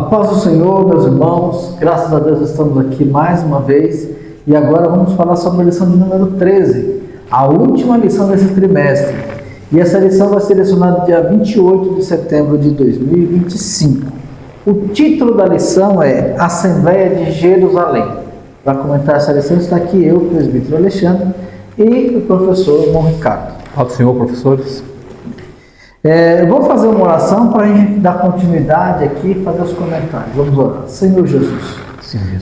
A paz do Senhor, meus irmãos, graças a Deus estamos aqui mais uma vez e agora vamos falar sobre a lição de número 13, a última lição desse trimestre. E essa lição vai ser lecionada dia 28 de setembro de 2025. O título da lição é Assembleia de Jerusalém. Para comentar essa lição está aqui eu, o presbítero Alexandre, e o professor Irmão Ricardo. Paz do Senhor, professores. Eu vou fazer uma oração para a gente dar continuidade aqui e fazer os comentários. Vamos orar. Senhor Jesus,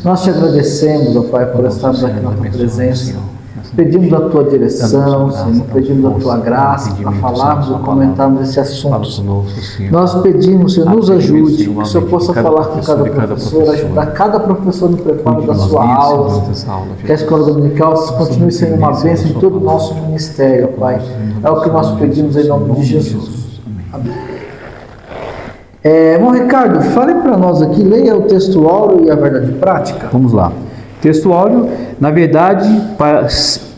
nós te agradecemos, ó Pai, por estarmos aqui na tua presença. Pedimos a tua direção, Senhor, pedimos a tua graça para falarmos e comentarmos esse assunto. Nós pedimos, Senhor, nos ajude, que o Senhor possa falar com cada professor, ajudar cada professor no preparo da sua aula, que a escola dominical continue sendo uma bênção em todo o nosso ministério, ó Pai. É o que nós pedimos em nome de Jesus. Amém. Irmão Ricardo, fale para nós aqui, leia o texto áureo e a verdade prática. Vamos lá. Texto áureo, na verdade,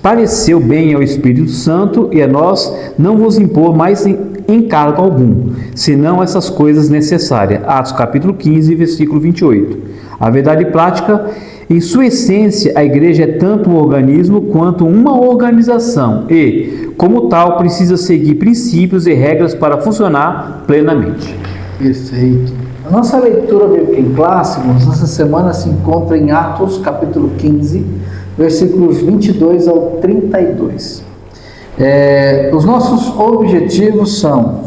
pareceu bem ao Espírito Santo e a nós não vos impor mais encargo algum, senão essas coisas necessárias. Atos capítulo 15, versículo 28. A verdade prática, em sua essência, a igreja é tanto um organismo quanto uma organização e, como tal, precisa seguir princípios e regras para funcionar plenamente. Perfeito. A nossa leitura bíblica em clássicos, essa semana se encontra em Atos capítulo 15, versículos 22 ao 32. Os nossos objetivos são: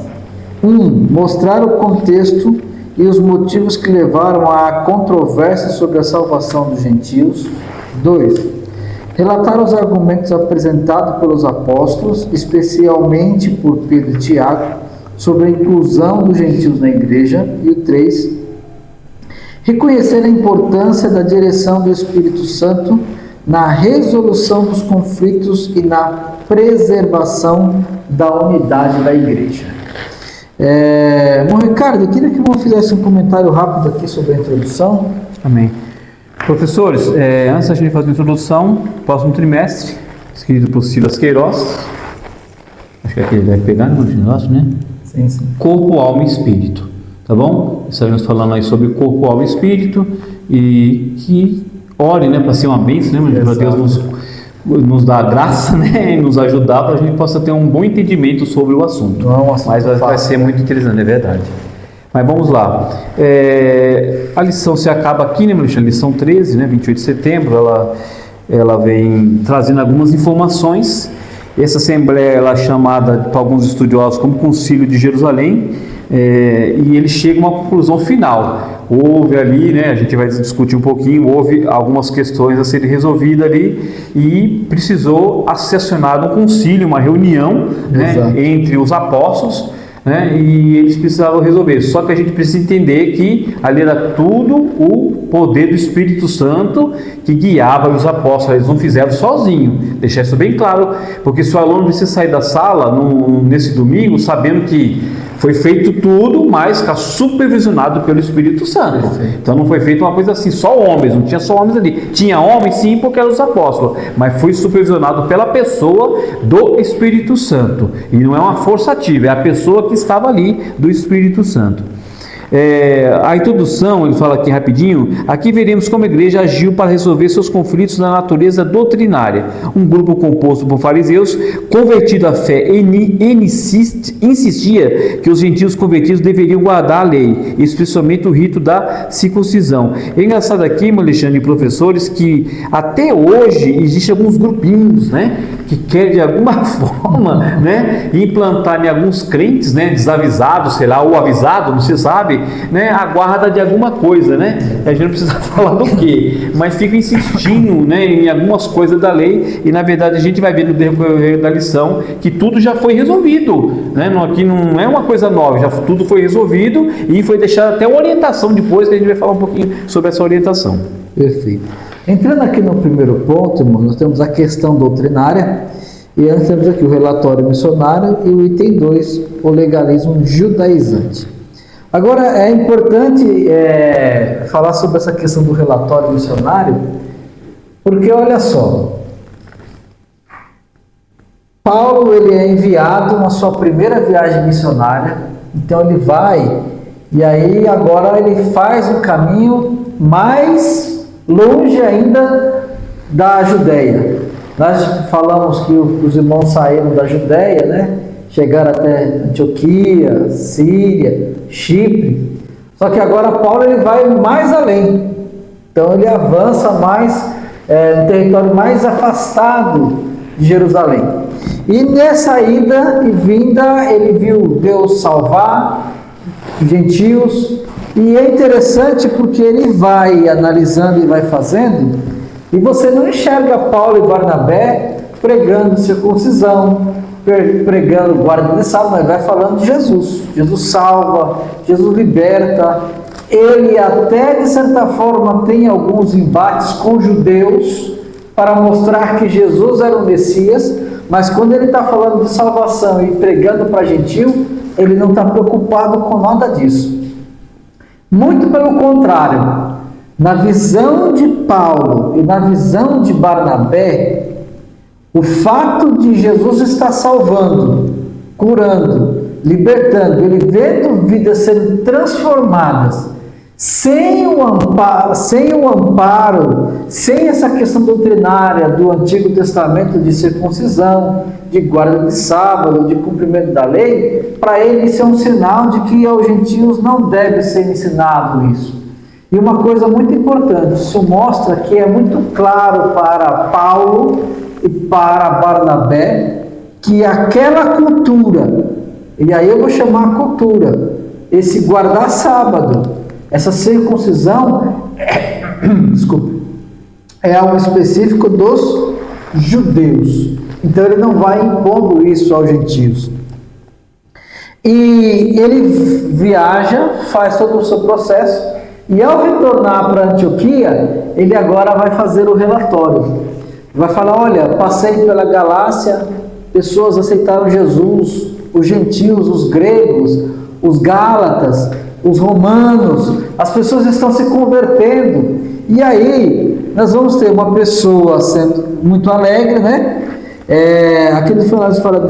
1. Mostrar o contexto e os motivos que levaram à controvérsia sobre a salvação dos gentios. 2. Relatar os argumentos apresentados pelos apóstolos, especialmente por Pedro e Tiago, sobre a inclusão dos gentios na igreja. E o 3. Reconhecer a importância da direção do Espírito Santo na resolução dos conflitos e na preservação da unidade da igreja. Bom, Ricardo, eu queria que você fizesse um comentário rápido aqui sobre a introdução. Amém. Professores, antes da gente fazer a introdução, próximo trimestre, escrito por Silas Queiroz, acho que aqui ele vai pegar no negócio, né? Sim, sim. Corpo, alma e espírito, tá bom? Estaremos falando aí sobre corpo, alma e espírito e que ore, né, para ser uma bênção, né, para Deus nos dar a graça, né, e nos ajudar para a gente possa ter um bom entendimento sobre o assunto. Não é um assunto mas vai ser muito interessante, é verdade. Mas vamos lá. A lição se acaba aqui, né, a lição 13, né, 28 de setembro, ela vem trazendo algumas informações. Essa assembleia ela é chamada para alguns estudiosos como Concílio de Jerusalém, e ele chega a uma conclusão final. Houve ali, né, a gente vai discutir um pouquinho, houve algumas questões a serem resolvidas ali e precisou ser acionado um concílio, uma reunião, né, entre os apóstolos, né, e eles precisavam resolver. Só que a gente precisa entender que ali era tudo o poder do Espírito Santo que guiava os apóstolos. Eles não fizeram sozinho, deixar isso bem claro, porque se o aluno precisa sair da sala nesse domingo sabendo que foi feito tudo, mas está supervisionado pelo Espírito Santo. Perfeito. Então não foi feito uma coisa assim, só homens, não tinha só homens ali. Tinha homens sim, porque eram os apóstolos, mas foi supervisionado pela pessoa do Espírito Santo. E não é uma força ativa, é a pessoa que estava ali do Espírito Santo. A introdução, ele fala aqui rapidinho, aqui veremos como a igreja agiu para resolver seus conflitos na natureza doutrinária. Um grupo composto por fariseus, convertido à fé, insistia que os gentios convertidos deveriam guardar a lei, especialmente o rito da circuncisão. É engraçado aqui, Alexandre, e professores, que até hoje existem alguns grupinhos, né, que querem de alguma forma, né, implantar em alguns crentes, né, desavisados, sei lá, ou avisados, não se sabe, né, a guarda de alguma coisa, né? A gente não precisa falar do que, mas fica insistindo, né, em algumas coisas da lei e na verdade a gente vai ver no decorrer da lição que tudo já foi resolvido, né? Aqui não é uma coisa nova, já tudo foi resolvido e foi deixada até uma orientação depois que a gente vai falar um pouquinho sobre essa orientação. Perfeito. Entrando aqui no primeiro ponto, irmão, nós temos a questão doutrinária e nós temos aqui o relatório missionário e o item 2, o legalismo judaizante. Agora, é importante falar sobre essa questão do relatório missionário, porque olha só, Paulo ele é enviado na sua primeira viagem missionária, então ele vai E aí agora ele faz o caminho mais longe ainda da Judéia. Nós falamos que os irmãos saíram da Judéia, né? Chegaram até Antioquia, Síria, Chipre. Só que agora Paulo ele vai mais além. Então ele avança mais, no território mais afastado de Jerusalém. E nessa ida e vinda ele viu Deus salvar gentios. E é interessante porque ele vai analisando e vai fazendo, e você não enxerga Paulo e Barnabé pregando circuncisão, pregando guarda de sábado, mas vai falando de Jesus. Jesus salva, Jesus liberta. Ele até de certa forma tem alguns embates com judeus para mostrar que Jesus era o Messias, mas quando ele está falando de salvação e pregando para gentil, ele não está preocupado com nada disso. Muito pelo contrário, na visão de Paulo e na visão de Barnabé, o fato de Jesus estar salvando, curando, libertando, ele vendo vidas sendo transformadas, sem o amparo, sem essa questão doutrinária do Antigo Testamento de circuncisão, de guarda de sábado, de cumprimento da lei, para ele isso é um sinal de que aos gentios não deve ser ensinado isso. E uma coisa muito importante, isso mostra que é muito claro para Paulo e para Barnabé que aquela cultura, e aí eu vou chamar a cultura, esse guardar sábado, essa circuncisão, desculpa, é algo específico dos judeus. Então ele não vai impondo isso aos gentios. E ele viaja, faz todo o seu processo, e ao retornar para Antioquia, ele agora vai fazer o relatório. Vai falar, olha, passei pela Galácia, pessoas aceitaram Jesus, os gentios, os gregos, os gálatas, os romanos, as pessoas estão se convertendo. E aí, nós vamos ter uma pessoa sendo muito alegre, né? Aqui no final fala,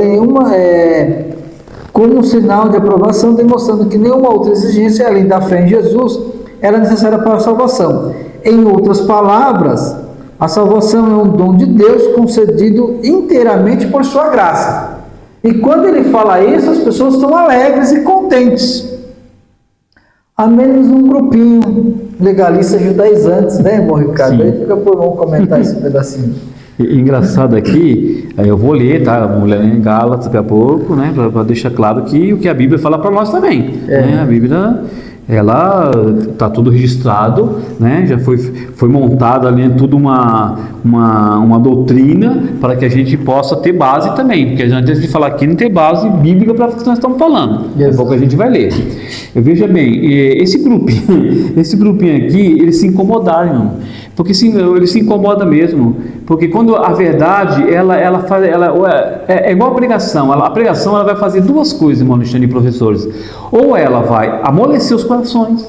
como um sinal de aprovação, demonstrando que nenhuma outra exigência, além da fé em Jesus, era necessária para a salvação. Em outras palavras, a salvação é um dom de Deus concedido inteiramente por sua graça. E quando ele fala isso, as pessoas estão alegres e contentes. A menos um grupinho legalista judaizantes, né, irmão Ricardo? Sim. Aí fica por bom comentar esse pedacinho. Engraçado aqui, eu vou ler, tá? Vamos ler em Gálatas daqui a pouco, né? Para deixar claro que o que a Bíblia fala para nós também. Né? A Bíblia, ela está tudo registrado, né? Já foi montada ali tudo uma doutrina para que a gente possa ter base também, porque antes de falar aqui não tem base bíblica para o que nós estamos falando. Daqui a pouco a gente vai ler. Veja bem, esse grupinho aqui, eles se incomodaram, porque ele se incomoda mesmo, porque quando a verdade é igual a pregação. A pregação ela vai fazer duas coisas, irmão Alexandre e professores: ou ela vai amolecer os corações,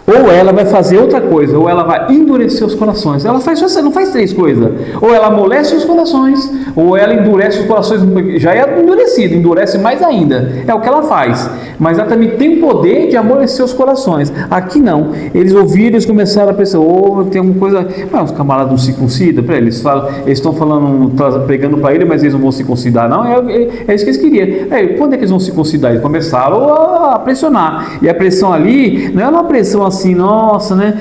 ou ela vai fazer outra coisa, ou ela vai endurecer os corações. Ela não faz três coisas: ou ela amolece os corações, ou ela endurece os corações. Já é endurecido, endurece mais ainda. É o que ela faz. Mas ela também tem o poder de amolecer os corações. Aqui não. Eles ouviram, eles começaram a pensar: tem alguma coisa. Mas os camaradas não circuncidam? Eles estão falando, pregando para ele, mas eles não vão circuncidar, não? É isso que eles queriam. Quando é que eles vão circuncidar? Eles começaram a pressionar. E a pressão ali não é uma pressão assim, nossa, né?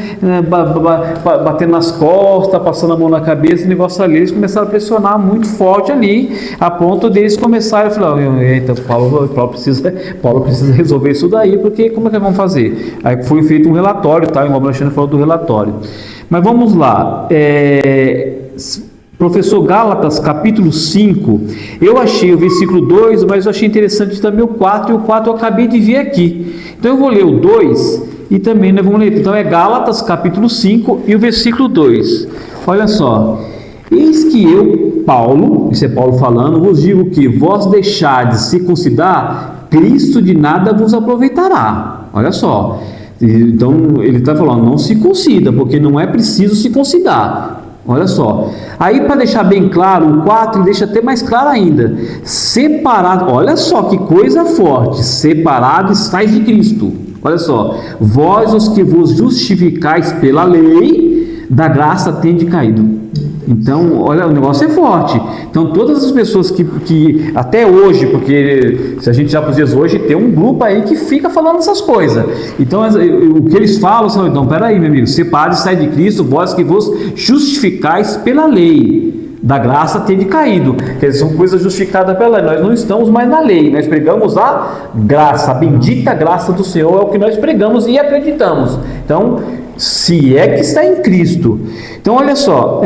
Batendo nas costas, passando a mão na cabeça, o negócio ali. Eles começaram a pressionar muito forte ali, a ponto deles começarem a falar: eita, Paulo precisa resolver isso daí, porque como é que vamos fazer? Aí foi feito um relatório, tá? O irmão Alexandre falou do relatório. Mas vamos lá. Professor, Gálatas, capítulo 5, eu achei o versículo 2, mas eu achei interessante também o 4, e o 4 eu acabei de ver aqui. Então eu vou ler o 2 e também nós vamos ler. Então é Gálatas, capítulo 5 e o versículo 2. Olha só: eis que eu, Paulo, isso é Paulo falando, vos digo que vós deixardes circuncidar, Cristo de nada vos aproveitará. Olha só. Então ele está falando: não circuncida, porque não é preciso circuncidar. Olha só. Aí, para deixar bem claro, o 4 deixa até mais claro ainda: separado. Olha só que coisa forte: separado estáis de Cristo. Olha só, vós os que vos justificais pela lei, da graça tende caído. Então, olha, o negócio é forte. Então, todas as pessoas que até hoje, porque se a gente já para os dias hoje, tem um grupo aí que fica falando essas coisas. Então, o que eles falam são, então, peraí, meu amigo, separe e sai de Cristo, vós que vos justificais pela lei. Da graça tende caído, que são coisas justificadas pela lei. Nós não estamos mais na lei, nós pregamos a graça, a bendita graça do Senhor, é o que nós pregamos e acreditamos. Então, se é que está em Cristo. Então, olha só,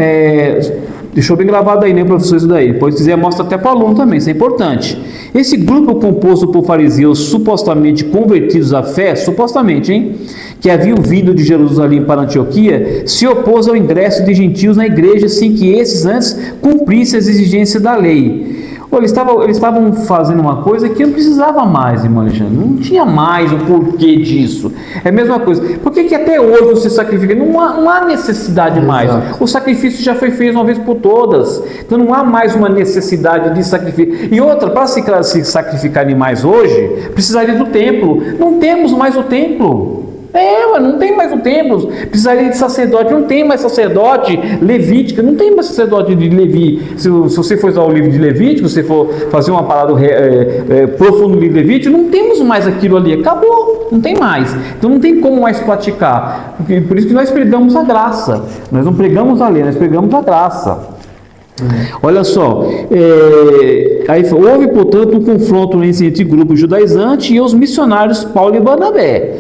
deixou bem gravado aí, né, professor, isso daí. Depois, se quiser, mostra até para o aluno também, isso é importante. Esse grupo composto por fariseus supostamente convertidos à fé, supostamente, hein, que haviam vindo de Jerusalém para Antioquia, se opôs ao ingresso de gentios na igreja sem que esses antes cumprissem as exigências da lei. Eles estavam fazendo uma coisa que não precisava mais, irmão Alexandre. Não tinha mais o porquê disso. É a mesma coisa. Por que até hoje você sacrifica? Não há necessidade mais. O sacrifício já foi feito uma vez por todas. Então não há mais uma necessidade de sacrifício. E outra, para se sacrificar animais hoje, precisaria do templo. Não temos mais o templo. Não tem mais o templo, precisaria de sacerdote, não tem mais sacerdote levítico, não tem mais sacerdote de Levi. Se você for usar o livro de Levítico, se você for fazer uma parada profunda no livro de Levítico, não temos mais aquilo ali, acabou, não tem mais. Então não tem como mais praticar, por isso que nós pregamos a graça, nós não pregamos a lei, nós pregamos a graça. Olha só, aí houve, portanto, um confronto entre grupos judaizantes e os missionários Paulo e Barnabé.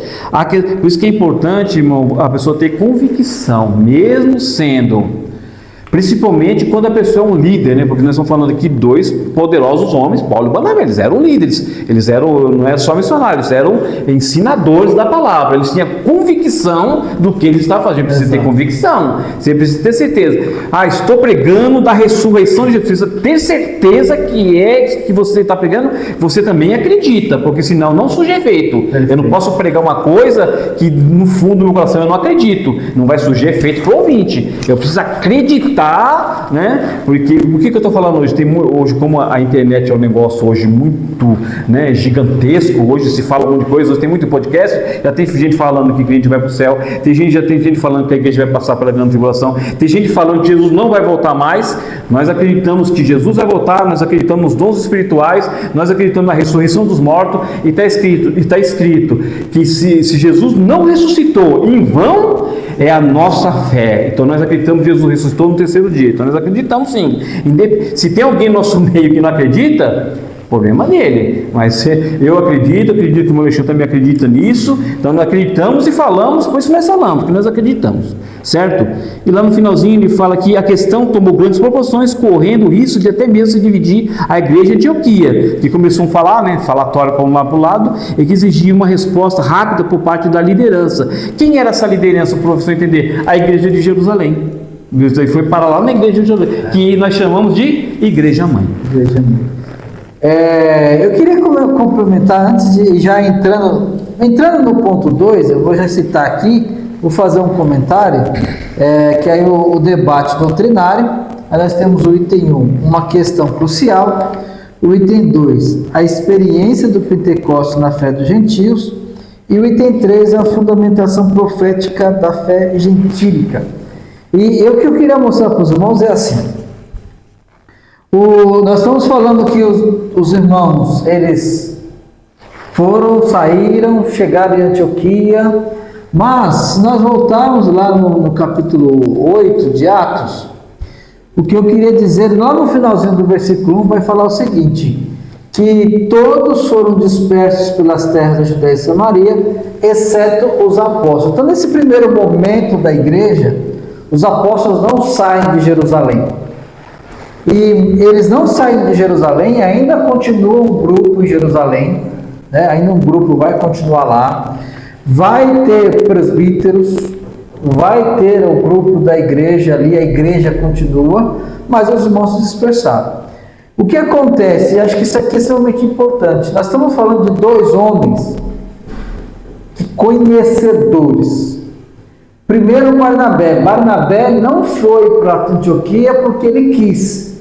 Por isso que é importante, irmão, a pessoa ter convicção, mesmo sendo, principalmente quando a pessoa é um líder, né? Porque nós estamos falando aqui de dois poderosos homens, Paulo e Barnabé, eles eram líderes, eles eram, não eram só missionários, eram ensinadores da palavra, eles tinham convicção do que eles estavam fazendo. Você precisa ter convicção, você precisa ter certeza. Estou pregando da ressurreição de Jesus, precisa ter certeza que você está pregando, você também acredita, porque senão não surge efeito. Eu não posso pregar uma coisa que no fundo do meu coração eu não acredito, não vai surgir efeito para o ouvinte. Eu preciso acreditar, né? Porque o que eu estou falando hoje? Hoje, como a internet é um negócio hoje muito, né, gigantesco, hoje se fala um monte de coisa, hoje tem muito podcast, já tem gente falando que a gente vai para o céu, já tem gente falando que a igreja vai passar pela grande tribulação, tem gente falando que Jesus não vai voltar mais. Nós acreditamos que Jesus vai voltar, nós acreditamos nos dons espirituais, nós acreditamos na ressurreição dos mortos, e está escrito que se Jesus não ressuscitou em vão, é a nossa fé. Então nós acreditamos que Jesus ressuscitou no terceiro dia. Então nós acreditamos sim. Se tem alguém no nosso meio que não acredita, problema dele. Mas eu acredito que o meu Alexandre também acredita nisso. Então nós acreditamos e falamos, por isso nós falamos, porque nós acreditamos. Certo? E lá no finalzinho ele fala que a questão tomou grandes proporções, correndo o risco de até mesmo se dividir a igreja de Antioquia, que começou a falar, né, falatório para um lado para o lado, e que exigia uma resposta rápida por parte da liderança. Quem era essa liderança, para o professor entender? A igreja de Jerusalém. Isso aí foi para lá na igreja de Jerusalém, que nós chamamos de Igreja Mãe. Igreja Mãe. Eu queria complementar, antes de já entrando no ponto 2, eu vou já citar aqui, vou fazer um comentário, que aí o debate doutrinário. Aí nós temos o item 1, uma questão crucial, o item 2, a experiência do Pentecostes na fé dos gentios, e o item 3, a fundamentação profética da fé gentílica. E o que eu queria mostrar para os irmãos é assim, nós estamos falando que os irmãos, eles saíram, chegaram em Antioquia, mas se nós voltarmos lá no capítulo 8 de Atos, o que eu queria dizer, lá no finalzinho do versículo 1, vai falar o seguinte, que todos foram dispersos pelas terras da Judéia e Samaria, exceto os apóstolos. Então, nesse primeiro momento da igreja, os apóstolos não saem de Jerusalém. E eles não saem de Jerusalém, ainda continua um grupo em Jerusalém, né? Ainda um grupo vai continuar lá, vai ter presbíteros, vai ter o grupo da igreja ali, a igreja continua, mas os irmãos se dispersaram. O que acontece? E acho que isso aqui é extremamente importante. Nós estamos falando de dois homens conhecedores. Primeiro, Barnabé. Barnabé não foi para Antioquia porque ele quis,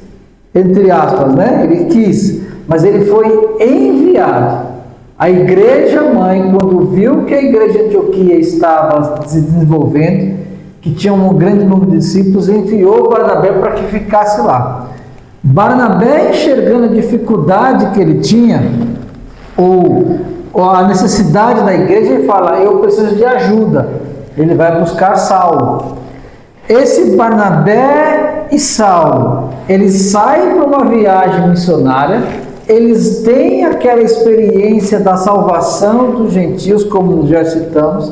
entre aspas, né? Ele quis, mas ele foi enviado. A igreja mãe, quando viu que a igreja de Antioquia estava se desenvolvendo, que tinha um grande número de discípulos, enviou Barnabé para que ficasse lá. Barnabé, enxergando a dificuldade que ele tinha, ou a necessidade da igreja, ele fala: eu preciso de ajuda. Ele vai buscar Saulo. Esse Barnabé e Saulo, eles saem para uma viagem missionária, eles têm aquela experiência da salvação dos gentios, como já citamos,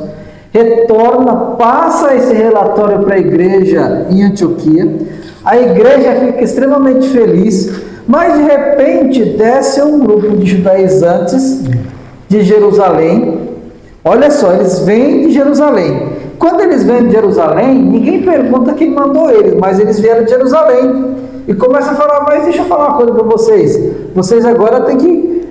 retorna, passa esse relatório para a igreja em Antioquia, a igreja fica extremamente feliz, mas de repente desce um grupo de judaizantes de Jerusalém. Olha só, eles vêm de Jerusalém. Quando eles vêm de Jerusalém, ninguém pergunta quem mandou eles, mas eles vieram de Jerusalém. E começa a falar: mas deixa eu falar uma coisa para vocês. Vocês agora têm que...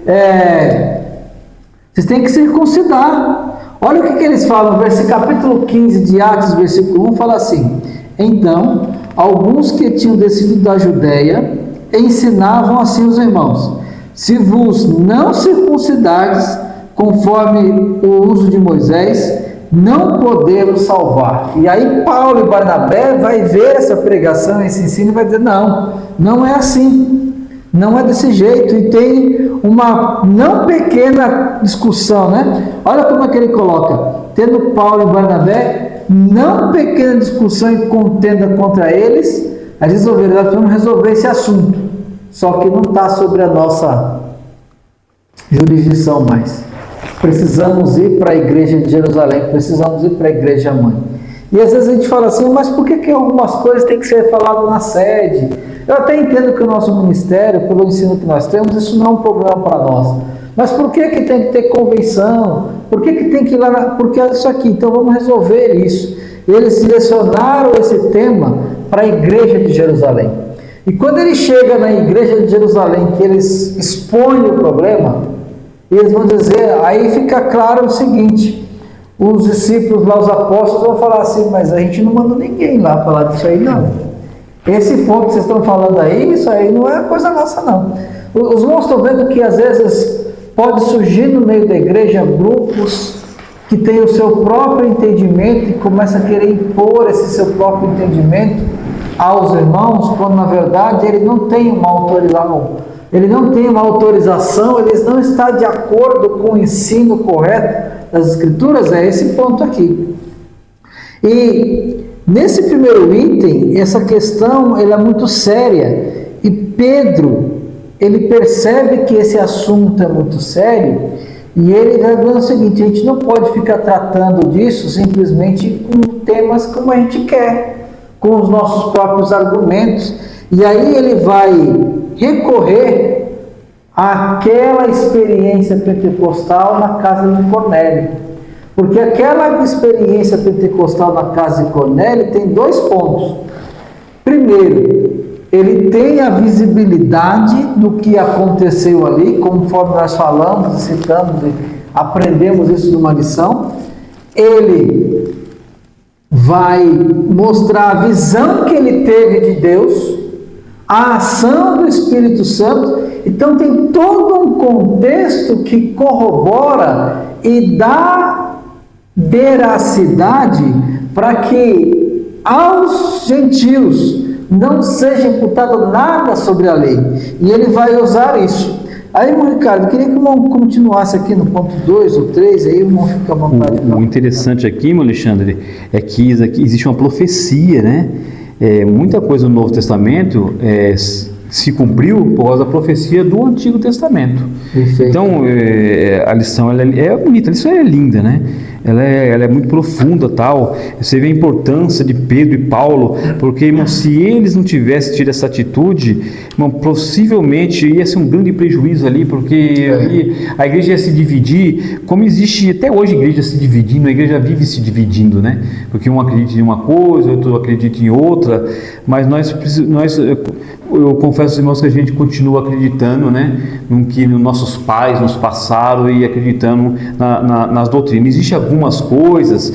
vocês têm que circuncidar. Olha o que eles falam, capítulo 15 de Atos, versículo 1, fala assim: então, alguns que tinham descido da Judéia ensinavam assim os irmãos: se vos não circuncidardes conforme o uso de Moisés, não podemos salvar. E aí Paulo e Barnabé vai ver essa pregação, esse ensino, e vai dizer: não é assim, não é desse jeito. E tem uma não pequena discussão, né? Olha como é que ele coloca: tendo Paulo e Barnabé não pequena discussão e contenda contra eles, a resolver, nós vamos resolver esse assunto, só que não está sobre a nossa jurisdição mais. Precisamos ir para a igreja de Jerusalém, precisamos ir para a igreja mãe. E às vezes a gente fala assim: mas por que algumas coisas têm que ser faladas na sede? Eu até entendo que o nosso ministério, pelo ensino que nós temos, isso não é um problema para nós. Mas por que tem que ter convenção? Por que tem que ir lá? Porque é isso aqui, então vamos resolver isso. Eles selecionaram esse tema para a igreja de Jerusalém. E quando ele chega na igreja de Jerusalém, que eles expõem o problema, eles vão dizer, aí fica claro o seguinte: os discípulos lá, os apóstolos, vão falar assim: mas a gente não mandou ninguém lá falar disso aí, não. Esse ponto que vocês estão falando aí, isso aí não é coisa nossa, não. Os irmãos estão vendo que às vezes pode surgir no meio da igreja grupos que têm o seu próprio entendimento e começam a querer impor esse seu próprio entendimento aos irmãos, quando na verdade ele não tem uma autorização. Ele não tem uma autorização, ele não está de acordo com o ensino correto das Escrituras. É esse ponto aqui. E nesse primeiro item, essa questão ela é muito séria. E Pedro, ele percebe que esse assunto é muito sério, e ele vai dizendo o seguinte: a gente não pode ficar tratando disso simplesmente com temas como a gente quer, com os nossos próprios argumentos. E aí ele vai recorrer àquela experiência pentecostal na casa de Cornélio. Porque aquela experiência pentecostal na casa de Cornélio tem dois pontos. Primeiro, ele tem a visibilidade do que aconteceu ali, conforme nós falamos, citamos e aprendemos isso numa lição. Ele vai mostrar a visão que ele teve de Deus, a ação do Espírito Santo. Então tem todo um contexto que corrobora e dá veracidade para que aos gentios não seja imputado nada sobre a lei. E ele vai usar isso. Aí, irmão Ricardo, eu queria que o irmão continuasse aqui no ponto 2 ou 3, aí o irmão fica à vontade. O interessante aqui, irmão Alexandre, é que existe uma profecia, né? Muita coisa no Novo Testamento se cumpriu por causa da profecia do Antigo Testamento. Perfeito. Então, a lição ela é bonita, a lição é linda, né? Ela é muito profunda, tal. Você vê a importância de Pedro e Paulo, porque, irmão, se eles não tivessem tido essa atitude, irmão, possivelmente ia ser um grande prejuízo ali, porque ali a igreja ia se dividir, como existe até hoje a igreja se dividindo, a igreja vive se dividindo, né? Porque um acredita em uma coisa, outro acredita em outra, mas eu confesso aos irmãos que a gente continua acreditando, né, no que nossos pais nos passaram e acreditando nas doutrinas. Existem algumas coisas,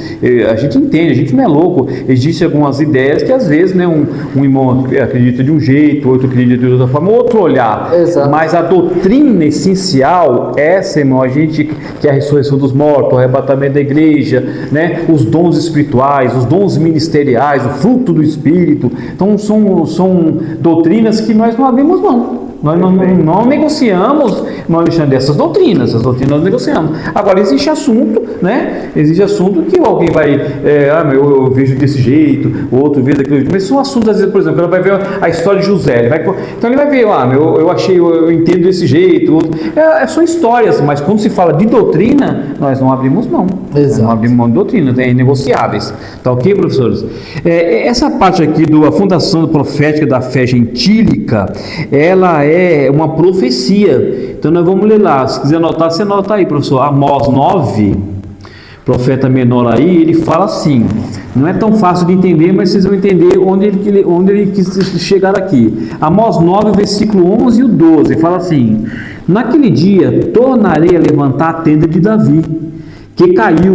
a gente entende, a gente não é louco, existem algumas ideias que às vezes, né, um irmão acredita de um jeito, outro acredita de outra forma, outro olhar. Exato. Mas a doutrina essencial, essa, irmão, a gente que é a ressurreição dos mortos, o arrebatamento da igreja, né, os dons espirituais, os dons ministeriais, o fruto do Espírito, então são doutrinas que nós não abrimos mão. Nós não negociamos, Alexandre, essas doutrinas nós negociamos. Agora, existe assunto, né? Existe assunto que alguém vai, eu vejo desse jeito, o outro vê daquele jeito, mas são assuntos, às vezes, por exemplo, ela vai ver a história de José, então ele vai ver, eu entendo desse jeito, outro, são histórias, mas quando se fala de doutrina, nós não abrimos mão. Exato. Não abrimos mão de doutrina, é inegociáveis. Tá ok, professores? Essa parte aqui da fundação profética da fé gentílica, ela é uma profecia. Então nós vamos ler lá. Se quiser anotar, você anota aí, professor. Amós 9, profeta menor aí, ele fala assim. Não é tão fácil de entender, mas vocês vão entender onde ele quis chegar aqui. Amós 9, versículo 11 e o 12, fala assim: naquele dia tornarei a levantar a tenda de Davi, que caiu,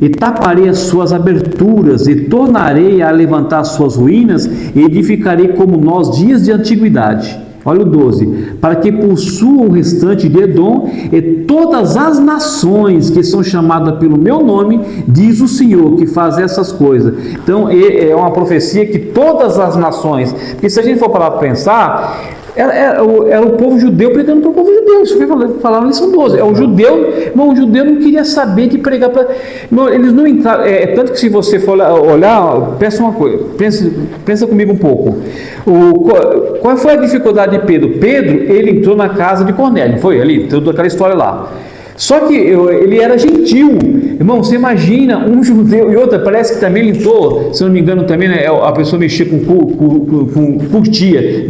e taparei as suas aberturas, e tornarei a levantar as suas ruínas, e edificarei como nós dias de antiguidade. Olha o 12, para que possua o restante de Edom e todas as nações que são chamadas pelo meu nome, diz o Senhor, que faz essas coisas. Então é uma profecia que todas as nações, porque se a gente for parar para pensar, era o povo judeu pregando para o povo judeu. Isso foi falado na lição 12. O judeu não queria saber de pregar para. Eles não entraram. Tanto que se você for olhar, pensa uma coisa, pensa comigo um pouco. Qual foi a dificuldade de Pedro? Pedro, ele entrou na casa de Cornélio, foi ali, toda aquela história lá. Só que ele era gentil. Irmão, você imagina um judeu, e outra, parece que também ele entrou, se não me engano também, né, a pessoa mexia com curtia,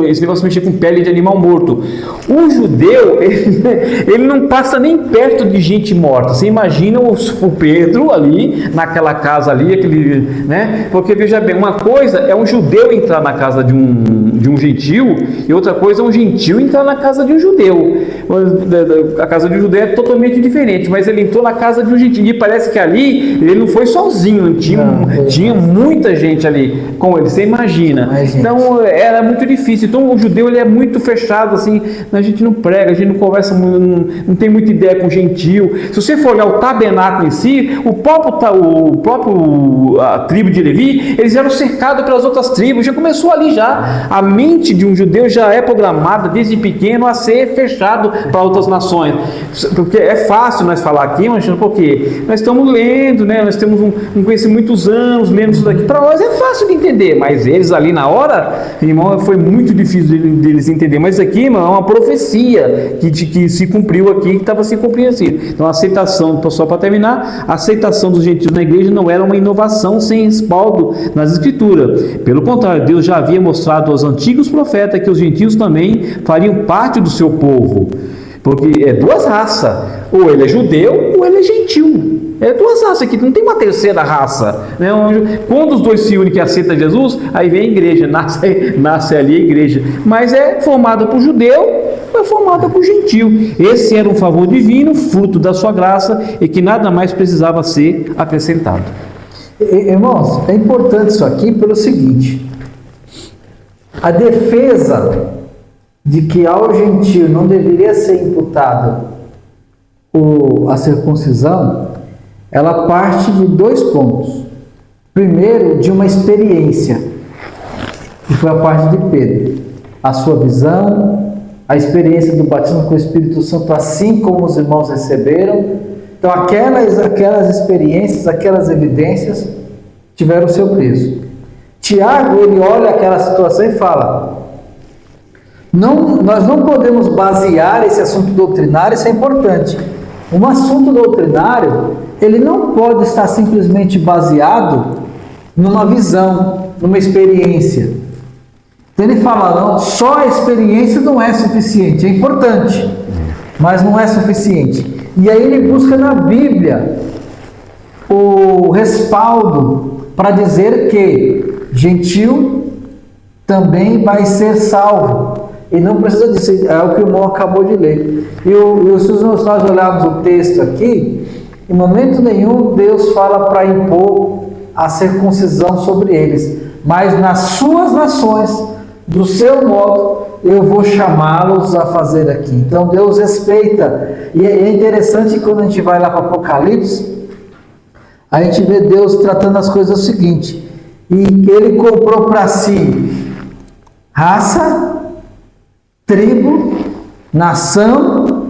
esse negócio mexia com pele de animal morto. O judeu, ele não passa nem perto de gente morta. Você imagina o Pedro ali, naquela casa ali, né? Porque veja bem, uma coisa é um judeu entrar na casa de um gentil, e outra coisa é um gentil entrar na casa de um judeu. A casa de um judeu é totalmente diferente, mas ele entrou na casa de um gentil, e parece que ali ele não foi sozinho, tinha muita gente ali com ele, você imagina. Então era muito difícil. Então o judeu, ele é muito fechado assim, a gente não prega, a gente não conversa, não tem muita ideia com o gentil. Se você for olhar o tabernáculo em si, a tribo de Levi, eles eram cercados pelas outras tribos, já começou ali já. A mente de um judeu já é programada desde pequeno a ser fechado para outras nações. Porque é fácil nós falar aqui, mas porque nós estamos lendo, né? Nós temos um conhecimento muitos anos, lendo isso daqui. Para nós é fácil de entender, mas eles ali na hora, irmão, foi muito difícil deles entender. Mas aqui, irmão, é uma profecia que se cumpriu aqui, que estava se cumprindo assim. Então a aceitação, só para terminar, a aceitação dos gentios na igreja não era uma inovação sem respaldo nas escrituras. Pelo contrário, Deus já havia mostrado aos antigos profetas que os gentios também fariam parte do seu povo. Porque é duas raças, ou ele é judeu ou ele é gentil. É duas raças aqui, não tem uma terceira raça, né? Quando os dois se unem, que aceita Jesus, aí vem a igreja, nasce ali a igreja. Mas é formada por judeu, é formada por gentil. Esse era um favor divino, fruto da sua graça, e que nada mais precisava ser acrescentado. Irmãos, é importante isso aqui pelo seguinte: a defesa de que ao gentio não deveria ser imputado a circuncisão, ela parte de dois pontos. Primeiro, de uma experiência, que foi a parte de Pedro, a sua visão, a experiência do batismo com o Espírito Santo, assim como os irmãos receberam. Então aquelas experiências, aquelas evidências tiveram o seu peso. Tiago, ele olha aquela situação e fala: nós não podemos basear esse assunto doutrinário, isso é importante. Um assunto doutrinário, ele não pode estar simplesmente baseado numa visão, numa experiência. Então ele fala, não, só a experiência não é suficiente, é importante, mas não é suficiente. E aí ele busca na Bíblia o respaldo para dizer que gentil também vai ser salvo. E não precisa disso, é o que o irmão acabou de ler. Se nós olharmos o texto aqui, Em momento nenhum Deus fala para impor a circuncisão sobre eles, mas nas suas nações, do seu modo, eu vou chamá-los a fazer aqui. Então Deus respeita, e é interessante quando a gente vai lá para Apocalipse, a gente vê Deus tratando as coisas o seguinte: e ele comprou para si raça, tribo, nação,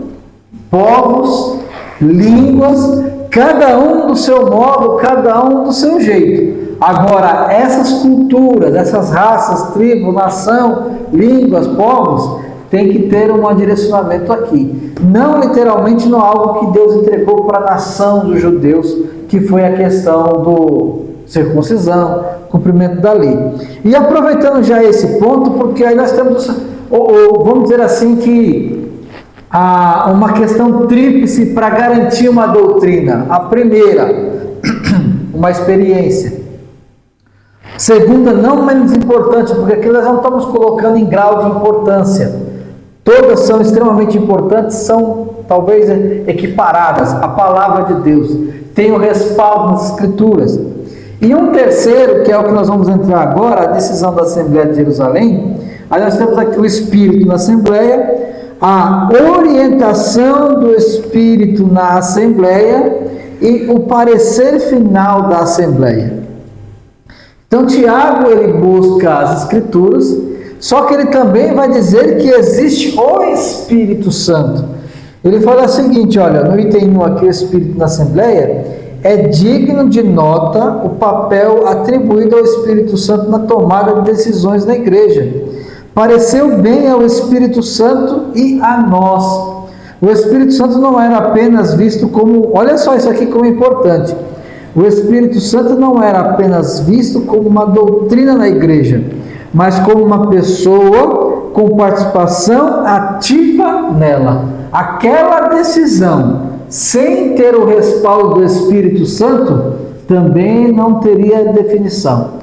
povos, línguas, cada um do seu modo, cada um do seu jeito. Agora, essas culturas, essas raças, tribo, nação, línguas, povos, tem que ter um direcionamento aqui. Não literalmente no algo que Deus entregou para a nação dos judeus, que foi a questão do circuncisão, cumprimento da lei. E aproveitando já esse ponto, porque aí nós temos, vamos dizer assim, que há uma questão tríplice para garantir uma doutrina. A primeira, uma experiência. Segunda, não menos importante, porque aqui nós não estamos colocando em grau de importância. Todas são extremamente importantes, são talvez equiparadas. A palavra de Deus tem o respaldo nas Escrituras. E um terceiro, que é o que nós vamos entrar agora, a decisão da Assembleia de Jerusalém. Aí nós temos aqui o Espírito na Assembleia, a orientação do Espírito na Assembleia e o parecer final da Assembleia. Então Tiago, ele busca as Escrituras, só que ele também vai dizer que existe o Espírito Santo. Ele fala o seguinte, olha, no item 1 aqui, o Espírito na Assembleia, é digno de nota o papel atribuído ao Espírito Santo na tomada de decisões na igreja. Pareceu bem ao Espírito Santo e a nós. O Espírito Santo não era apenas visto como, olha só isso aqui como é importante, o Espírito Santo não era apenas visto como uma doutrina na igreja, mas como uma pessoa com participação ativa nela. Aquela decisão, sem ter o respaldo do Espírito Santo, também não teria definição.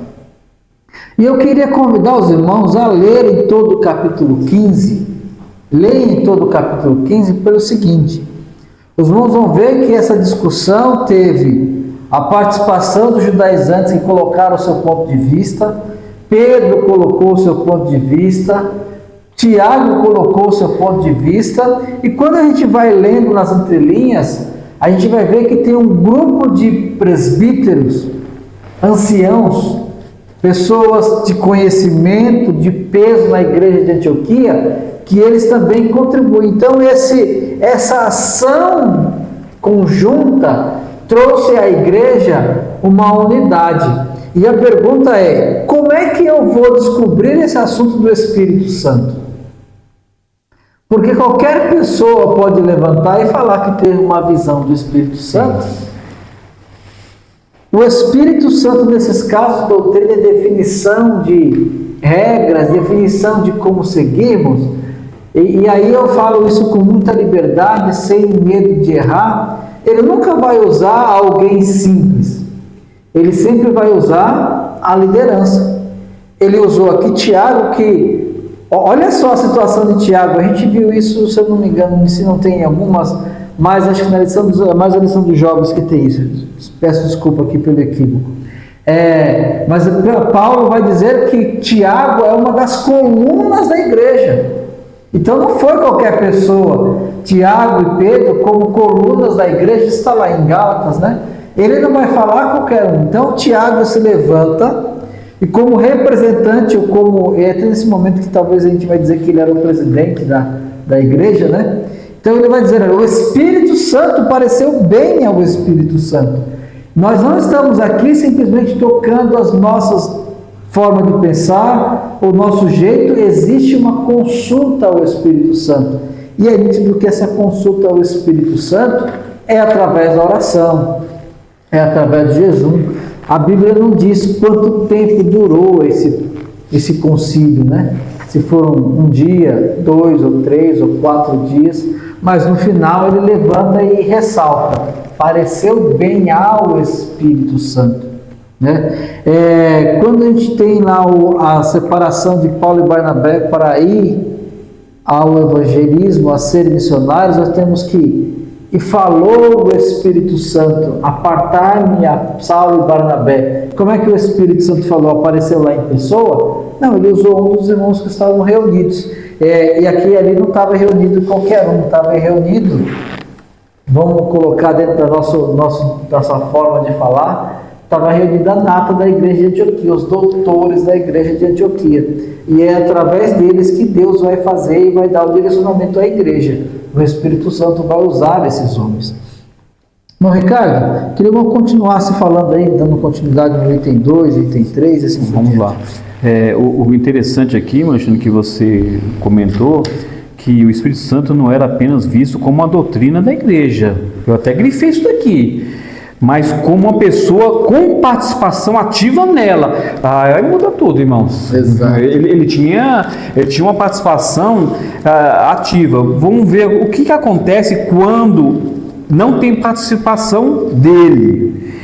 E eu queria convidar os irmãos a lerem todo o capítulo 15. Leem todo o capítulo 15 pelo seguinte: os irmãos vão ver que essa discussão teve a participação dos judaizantes que colocaram o seu ponto de vista, Pedro colocou o seu ponto de vista, Tiago colocou o seu ponto de vista, e quando a gente vai lendo nas entrelinhas, a gente vai ver que tem um grupo de presbíteros, anciãos, pessoas de conhecimento, de peso na igreja de Antioquia, que eles também contribuem. Então essa ação conjunta trouxe à igreja uma unidade. E a pergunta é, como é que eu vou descobrir esse assunto do Espírito Santo? Porque qualquer pessoa pode levantar e falar que teve uma visão do Espírito Santo. O Espírito Santo, nesses casos, doutrina é definição de regras, definição de como seguirmos. E aí eu falo isso com muita liberdade, sem medo de errar. Ele nunca vai usar alguém simples. Ele sempre vai usar a liderança. Ele usou aqui Tiago, que... olha só a situação de Tiago. A gente viu isso, se eu não me engano, se não tem algumas, mas acho que na lição mais a lição dos jovens que tem isso. Peço desculpa aqui pelo equívoco. Mas Paulo vai dizer que Tiago é uma das colunas da igreja. Então não foi qualquer pessoa. Tiago e Pedro, como colunas da igreja, está lá em Gálatas, né? Ele não vai falar qualquer um. Então Tiago se levanta e, como representante, ou como até nesse momento que talvez a gente vai dizer que ele era o presidente da igreja, né? Então ele vai dizer, o Espírito Santo pareceu bem ao Espírito Santo. Nós não estamos aqui simplesmente tocando as nossas formas de pensar, o nosso jeito, existe uma consulta ao Espírito Santo. E é nítido que essa consulta ao Espírito Santo é através da oração, é através de jejum. A Bíblia não diz quanto tempo durou esse concílio, né? Se foram um dia, 2 ou 3 ou 4 dias, mas no final ele levanta e ressalta, pareceu bem ao Espírito Santo, né? Quando a gente tem lá a separação de Paulo e Barnabé para ir ao evangelismo, a ser missionários, nós temos que e falou o Espírito Santo, apartar-me a Saulo e Barnabé. Como é que o Espírito Santo falou? Apareceu lá em pessoa? Não, ele usou um dos irmãos que estavam reunidos. E aqui ali não estava reunido qualquer um, estava reunido, vamos colocar dentro da nossa forma de falar, estava reunida a nata da igreja de Antioquia, os doutores da igreja de Antioquia. E é através deles que Deus vai fazer e vai dar o direcionamento à igreja. O Espírito Santo vai usar esses homens. Bom, Ricardo, queria que eu continuasse falando aí, dando continuidade no item 2, item 3, assim. Vamos lá. O interessante aqui, Manchano, que você comentou, que o Espírito Santo não era apenas visto como uma doutrina da igreja. Eu até grifei isso daqui. Mas como uma pessoa com participação ativa nela. Aí muda tudo, irmãos. Exato. Ele tinha uma participação ativa. Vamos ver o que acontece quando não tem participação dele.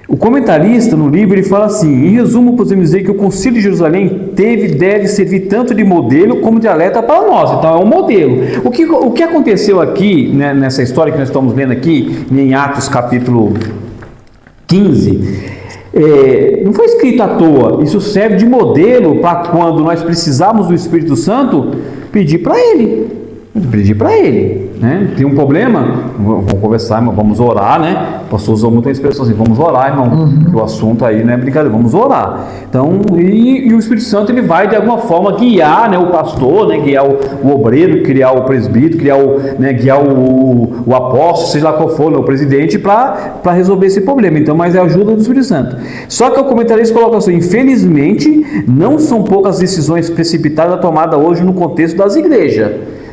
O comentarista no livro ele fala assim: em resumo, podemos dizer que o Concílio de Jerusalém deve servir tanto de modelo como de alerta para nós. Então é um modelo. O que aconteceu aqui, né, nessa história que nós estamos lendo aqui, em Atos capítulo 15, não foi escrito à toa. Isso serve de modelo para quando nós precisarmos do Espírito Santo, pedir para Ele. Né? Tem um problema, vamos conversar, irmão, vamos orar, né? O pastor usou muita expressão assim: vamos orar, irmão, que o assunto aí não é brincadeira, vamos orar. Então, e o Espírito Santo ele vai de alguma forma guiar, né, o pastor, né, guiar o obreiro, criar o presbítero, guiar o apóstolo, seja lá qual for, né, o presidente, para resolver esse problema. Então, mas é a ajuda do Espírito Santo. Só que o comentarista coloca assim: infelizmente, não são poucas decisões precipitadas tomadas hoje no contexto das igrejas.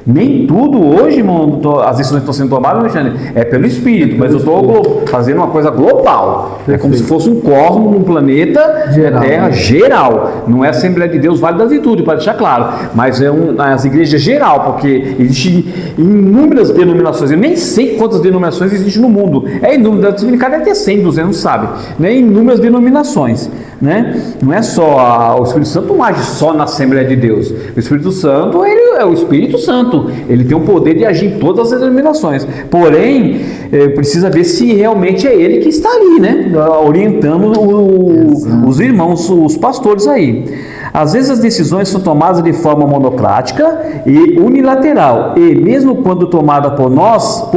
Nem tudo hoje, irmão, as decisões que estão sendo tomadas, Alexandre, é pelo Espírito, mas eu estou fazendo uma coisa global. Perfeito. É como se fosse um cosmos, um planeta, geral, Terra geral. Não é a Assembleia de Deus Vale das Virtudes, para deixar claro, mas é as igrejas geral, porque existem inúmeras denominações. Eu nem sei quantas denominações existem no mundo. É inúmero, cada deve ter 100, 200, não sabe. Né? Inúmeras denominações. Né? Não é só o Espírito Santo não age só na Assembleia de Deus. O Espírito Santo ele é o Espírito Santo, ele tem o poder de agir em todas as denominações. Porém, precisa ver se realmente é ele que está ali, né? Orientando os irmãos, os pastores aí. Às vezes as decisões são tomadas de forma monocrática e unilateral, e mesmo quando tomada por nós,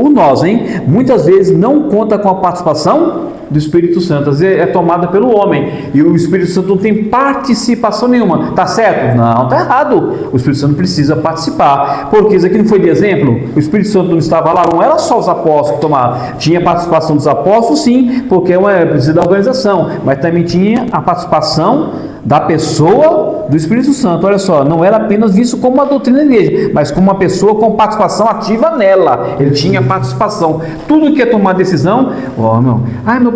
muitas vezes não conta com a participação do Espírito Santo. Às vezes é tomada pelo homem e o Espírito Santo não tem participação nenhuma. Tá certo? Não, tá errado. O Espírito Santo precisa participar. Porque isso aqui não foi de exemplo? O Espírito Santo não estava lá, não era só os apóstolos que tomavam. Tinha participação dos apóstolos, sim, porque precisa da organização, mas também tinha a participação da pessoa do Espírito Santo. Olha só, não era apenas visto como uma doutrina da igreja, mas como uma pessoa com participação ativa nela. Ele tinha participação. Tudo que é tomar decisão, irmão,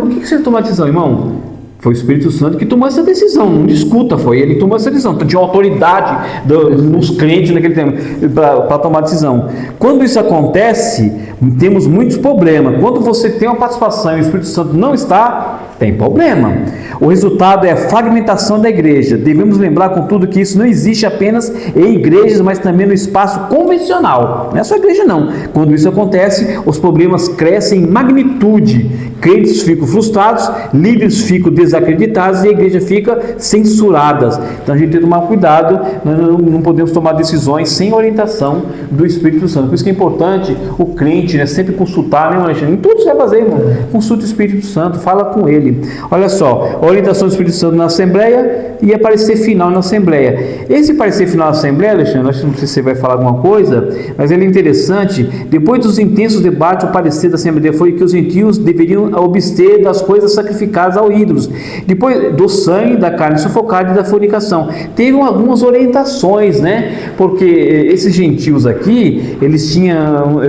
por que você tomou a decisão, irmão? Foi o Espírito Santo que tomou essa decisão, não discuta, foi ele que tomou essa decisão. Então, tinha autoridade nos crentes naquele tempo para tomar decisão. Quando isso acontece, temos muitos problemas. Quando você tem uma participação e o Espírito Santo não está, tem problema. O resultado é a fragmentação da igreja. Devemos lembrar, contudo, que isso não existe apenas em igrejas, mas também no espaço convencional. Não é só igreja, não. Quando isso acontece, os problemas crescem em magnitude. Crentes ficam frustrados, líderes ficam desacreditados e a igreja fica censurada. Então a gente tem que tomar cuidado, nós não podemos tomar decisões sem orientação do Espírito Santo. Por isso que é importante o crente, né, sempre consultar, né, Alexandre? Em tudo você vai fazer, irmão. Consulte o Espírito Santo, fala com ele. Olha só, a orientação do Espírito Santo na Assembleia e parecer final na Assembleia. Esse parecer final na Assembleia, Alexandre, acho que não sei se você vai falar alguma coisa, mas ele é interessante. Depois dos intensos debates, o parecer da Assembleia foi que os gentios deveriam abster das coisas sacrificadas aos ídolos, depois do sangue, da carne sufocada e da fornicação. Teve algumas orientações, né? Porque esses gentios aqui, eles tinham,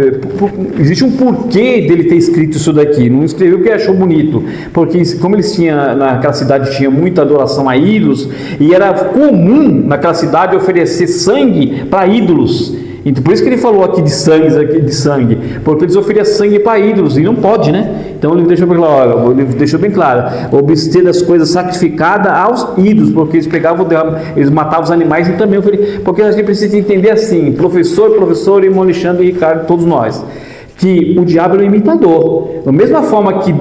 existe um porquê dele ter escrito isso daqui. Não escreveu porque achou bonito, porque como eles tinham, naquela cidade tinha muita adoração a ídolos, e era comum naquela cidade oferecer sangue para ídolos. Então, por isso que ele falou aqui de sangue, porque eles ofereciam sangue para ídolos, e não pode, né? Então ele deixou bem claro, obster das coisas sacrificadas aos ídolos, porque eles matavam os animais, e também porque a gente precisa entender assim, professor, irmão Alexandre e Ricardo, todos nós, que o diabo era um imitador. Da mesma forma que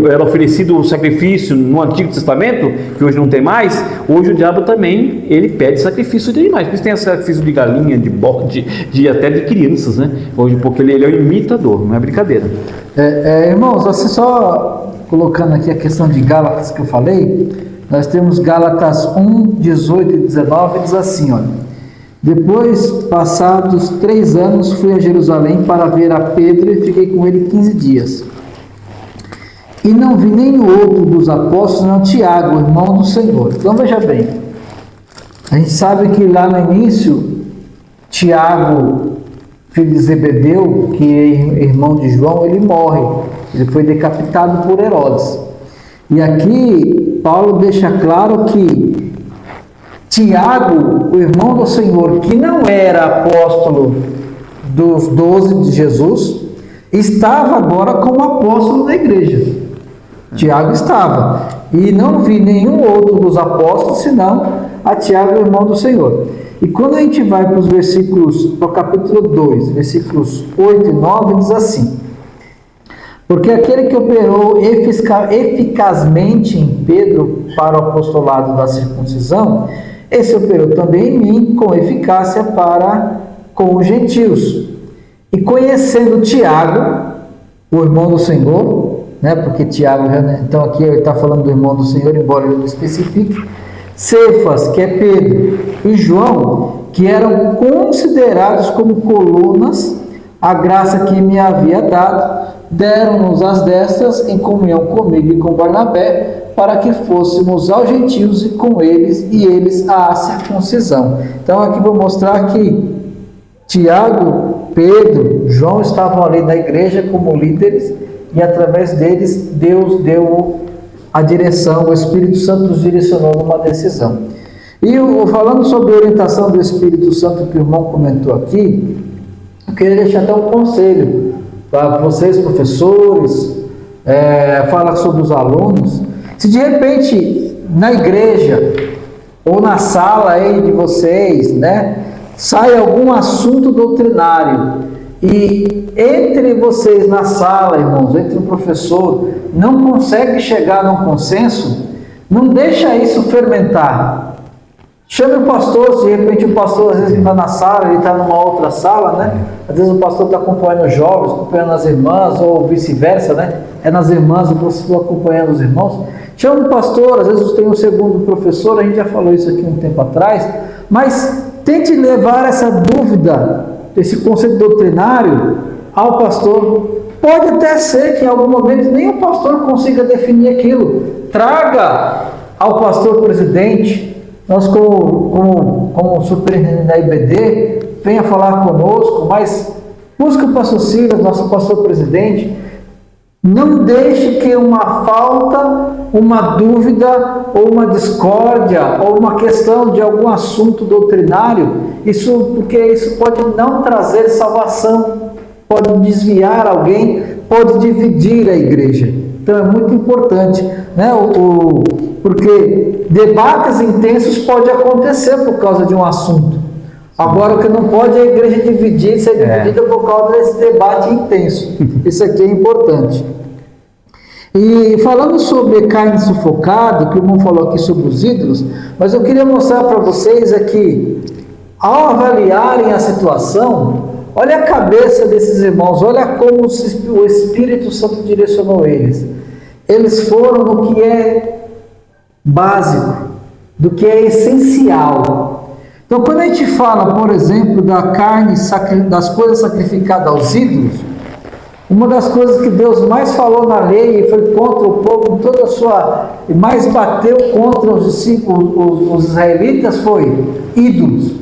era oferecido o sacrifício no Antigo Testamento, que hoje não tem mais, hoje o diabo também, ele pede sacrifício de animais. Por isso tem sacrifício de galinha, de bode, até de crianças, né? Hoje, porque ele é um imitador, não é brincadeira. Irmãos, você só colocando aqui a questão de Gálatas que eu falei, nós temos Gálatas 1, 18 e 19, diz assim, olha: depois, passados 3 anos, fui a Jerusalém para ver a Pedro e fiquei com ele 15 dias. E não vi nenhum outro dos apóstolos, senão Tiago, irmão do Senhor. Então veja bem, a gente sabe que lá no início, Tiago, filho de Zebedeu, que é irmão de João, ele morre. Ele foi decapitado por Herodes. E aqui, Paulo deixa claro que Tiago, o irmão do Senhor, que não era apóstolo dos 12 de Jesus, estava agora como apóstolo da igreja. Tiago estava. E não vi nenhum outro dos apóstolos, senão a Tiago, o irmão do Senhor. E quando a gente vai para os versículos, para o capítulo 2, versículos 8 e 9, diz assim: porque aquele que operou eficazmente em Pedro para o apostolado da circuncisão, esse operou também em mim com eficácia para com os gentios. E conhecendo Tiago, o irmão do Senhor, né, porque Tiago, então aqui ele está falando do irmão do Senhor, embora ele não especifique, Cefas, que é Pedro, e João, que eram considerados como colunas, a graça que me havia dado, deram-nos as destras em comunhão comigo e com Barnabé, para que fôssemos aos gentios e com eles, e eles à circuncisão. Então aqui vou mostrar que Tiago, Pedro, João estavam ali na igreja como líderes, e através deles Deus deu a direção, o Espírito Santo os direcionou numa decisão. E falando sobre a orientação do Espírito Santo que o irmão comentou aqui, eu queria deixar até um conselho para vocês, professores, fala sobre os alunos. Se de repente na igreja ou na sala aí de vocês, né, sai algum assunto doutrinário e entre vocês na sala, irmãos, entre o professor, não consegue chegar num consenso, não deixa isso fermentar. Chame o pastor, se de repente o pastor às vezes está na sala, ele está numa outra sala, né? Às vezes o pastor está acompanhando os jovens, acompanhando as irmãs, ou vice-versa, né? É nas irmãs, o professor acompanhando os irmãos. Chame o pastor, às vezes tem um segundo professor, a gente já falou isso aqui um tempo atrás, mas tente levar essa dúvida, esse conceito doutrinário ao pastor. Pode até ser que em algum momento nem o pastor consiga definir aquilo. Traga ao pastor presidente, nós como superintendente da IBD, venha falar conosco, mas busque o pastor Silas, nosso pastor presidente. Não deixe que uma falta, uma dúvida, ou uma discórdia, ou uma questão de algum assunto doutrinário, porque isso pode não trazer salvação, pode desviar alguém, pode dividir a igreja. Então é muito importante, né? Porque debates intensos podem acontecer por causa de um assunto. Agora o que não pode é a igreja ser dividida por causa desse debate intenso. Isso aqui é importante. E falando sobre carne sufocada, que o irmão falou aqui sobre os ídolos, mas eu queria mostrar para vocês aqui, ao avaliarem a situação, olha a cabeça desses irmãos, olha como o Espírito Santo direcionou eles. Eles foram no que é básico, do que é essencial. Então, quando a gente fala, por exemplo, da carne, das coisas sacrificadas aos ídolos, uma das coisas que Deus mais falou na lei e foi contra o povo, toda a sua, e mais bateu contra os israelitas foi ídolos.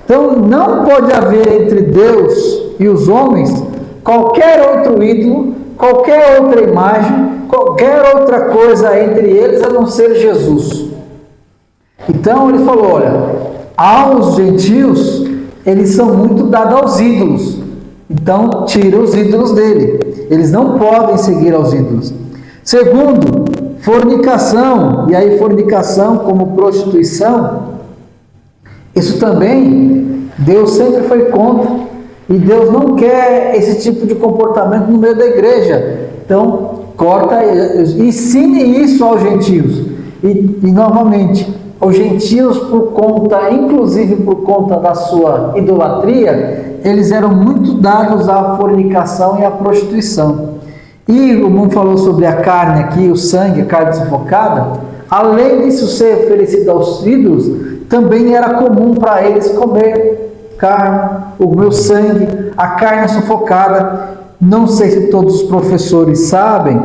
Então, não pode haver entre Deus e os homens qualquer outro ídolo, qualquer outra imagem, qualquer outra coisa entre eles a não ser Jesus. Então, ele falou, olha, aos gentios, eles são muito dados aos ídolos. Então, tira os ídolos dele. Eles não podem seguir aos ídolos. Segundo, fornicação. E aí, fornicação como prostituição, isso também, Deus sempre foi contra. E Deus não quer esse tipo de comportamento no meio da igreja. Então, corta, ensine isso aos gentios. E novamente, os gentios, por conta, inclusive por conta da sua idolatria, eles eram muito dados à fornicação e à prostituição. E o irmão falou sobre a carne aqui, o sangue, a carne sufocada. Além disso ser oferecido aos ídolos, também era comum para eles comer carne, o meu sangue, a carne sufocada. Não sei se todos os professores sabem,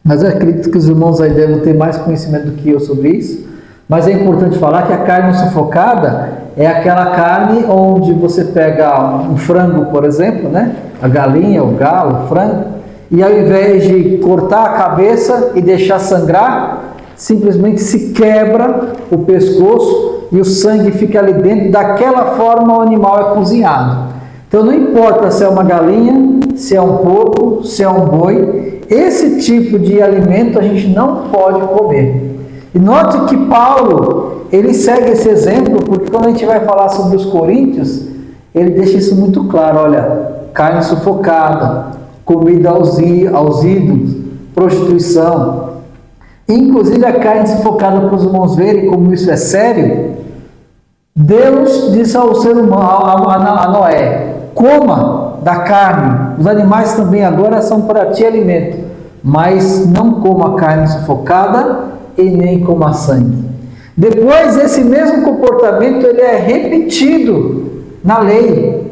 mas eu acredito que os irmãos aí devem ter mais conhecimento do que eu sobre isso. Mas é importante falar que a carne sufocada é aquela carne onde você pega um frango, por exemplo, né? A galinha, o galo, o frango, e ao invés de cortar a cabeça e deixar sangrar, simplesmente se quebra o pescoço e o sangue fica ali dentro. Daquela forma o animal é cozinhado. Então não importa se é uma galinha, se é um porco, se é um boi, esse tipo de alimento a gente não pode comer. E note que Paulo, ele segue esse exemplo, porque quando a gente vai falar sobre os coríntios, ele deixa isso muito claro. Olha, carne sufocada, comida aos ídolos, prostituição. Inclusive a carne sufocada para os irmãos verem como isso é sério. Deus disse ao ser humano, a Noé: coma da carne, os animais também agora são para ti alimento, mas não coma a carne sufocada e nem coma sangue. Depois esse mesmo comportamento ele é repetido na lei,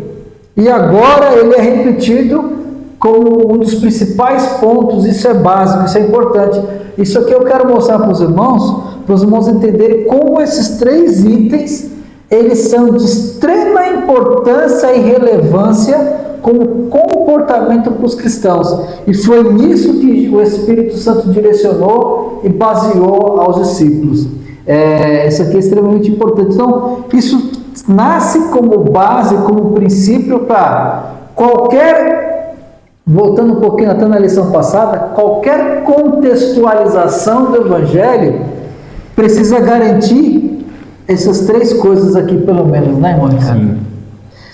e agora ele é repetido como um dos principais pontos. Isso é básico, isso é importante. Isso aqui eu quero mostrar para os irmãos entenderem como esses 3 itens eles são de extrema importância e relevância como comportamento para os cristãos. E foi nisso que o Espírito Santo direcionou e baseou aos discípulos. Isso aqui é extremamente importante. Então, isso nasce como base, como princípio para qualquer, voltando um pouquinho até na lição passada, qualquer contextualização do Evangelho precisa garantir essas 3 coisas aqui, pelo menos, né, irmão Ricardo?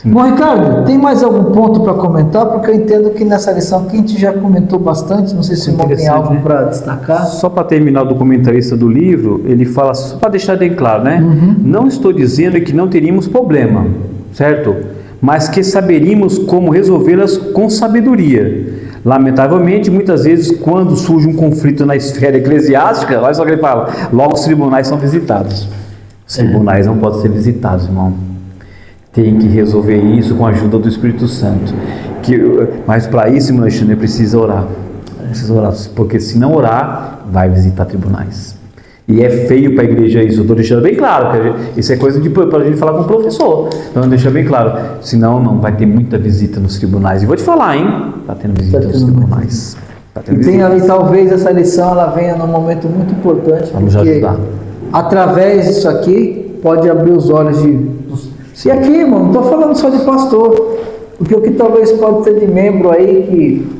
Sim. Bom, Ricardo, tem mais algum ponto para comentar? Porque eu entendo que nessa lição aqui a gente já comentou bastante. Não sei se o irmão tem algo, né, para destacar. Só para terminar, o documentarista do livro, ele fala, só para deixar bem claro, né? Não estou dizendo que não teríamos problema, certo? Mas que saberíamos como resolvê-las com sabedoria. Lamentavelmente, muitas vezes, quando surge um conflito na esfera eclesiástica, olha só o que ele fala, logo os tribunais são visitados. Os tribunais não podem ser visitados, irmão. Tem que resolver isso com a ajuda do Espírito Santo. Mas para isso, irmão Alexandre, precisa orar. Precisa orar, porque se não orar, vai visitar tribunais. E é feio para a igreja isso. Eu estou deixando bem claro, que isso é coisa para a gente falar com o professor. Então, deixa bem claro. Senão, não vai ter muita visita nos tribunais. E vou te falar, hein? Está tendo visita nos tribunais. E tem ali, talvez essa lição ela venha num momento muito importante. Vamos ajudar. Através disso aqui, pode abrir os olhos de... E aqui, irmão, não estou falando só de pastor, porque o que talvez pode ter de membro aí que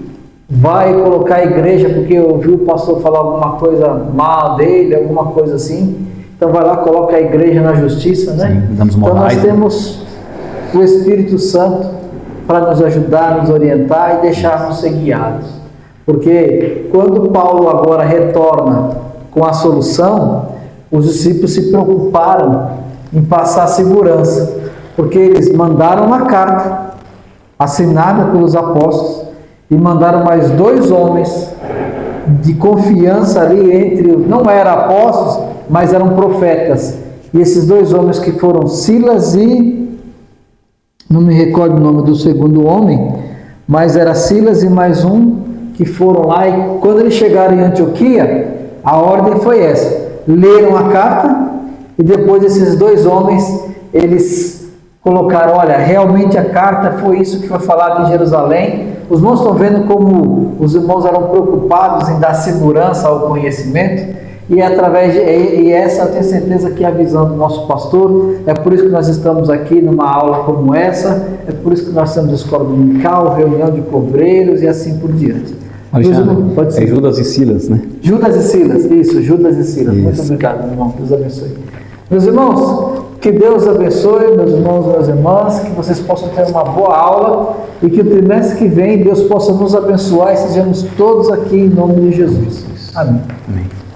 vai colocar a igreja porque ouviu o pastor falar alguma coisa mal dele, alguma coisa assim, então vai lá, coloca a igreja na justiça, né? Sim, então nós temos o Espírito Santo para nos ajudar, nos orientar e deixar-nos ser guiados. Porque quando Paulo agora retorna com a solução, os discípulos se preocuparam em passar segurança, porque eles mandaram uma carta assinada pelos apóstolos e mandaram mais 2 homens de confiança ali entre, não eram apóstolos, mas eram profetas. E esses 2 homens que foram Silas e, não me recordo o nome do segundo homem, mas era Silas e mais um, que foram lá, e quando eles chegaram em Antioquia, a ordem foi essa: leram a carta, e depois esses 2 homens, eles colocaram, olha, realmente a carta foi isso que foi falado em Jerusalém. Os irmãos estão vendo como os irmãos eram preocupados em dar segurança ao conhecimento, e essa eu tenho certeza que é a visão do nosso pastor. É por isso que nós estamos aqui numa aula como essa, é por isso que nós temos escola dominical, reunião de cobreiros e assim por diante. Pode ser. É Judas e Silas, né? Judas e Silas, isso, Judas e Silas. Isso. Muito obrigado, meu irmão, Deus abençoe. Meus irmãos, Que Deus abençoe, meus irmãos e minhas irmãs, que vocês possam ter uma boa aula e que o trimestre que vem Deus possa nos abençoar e sejamos todos aqui em nome de Jesus. Amém. Amém.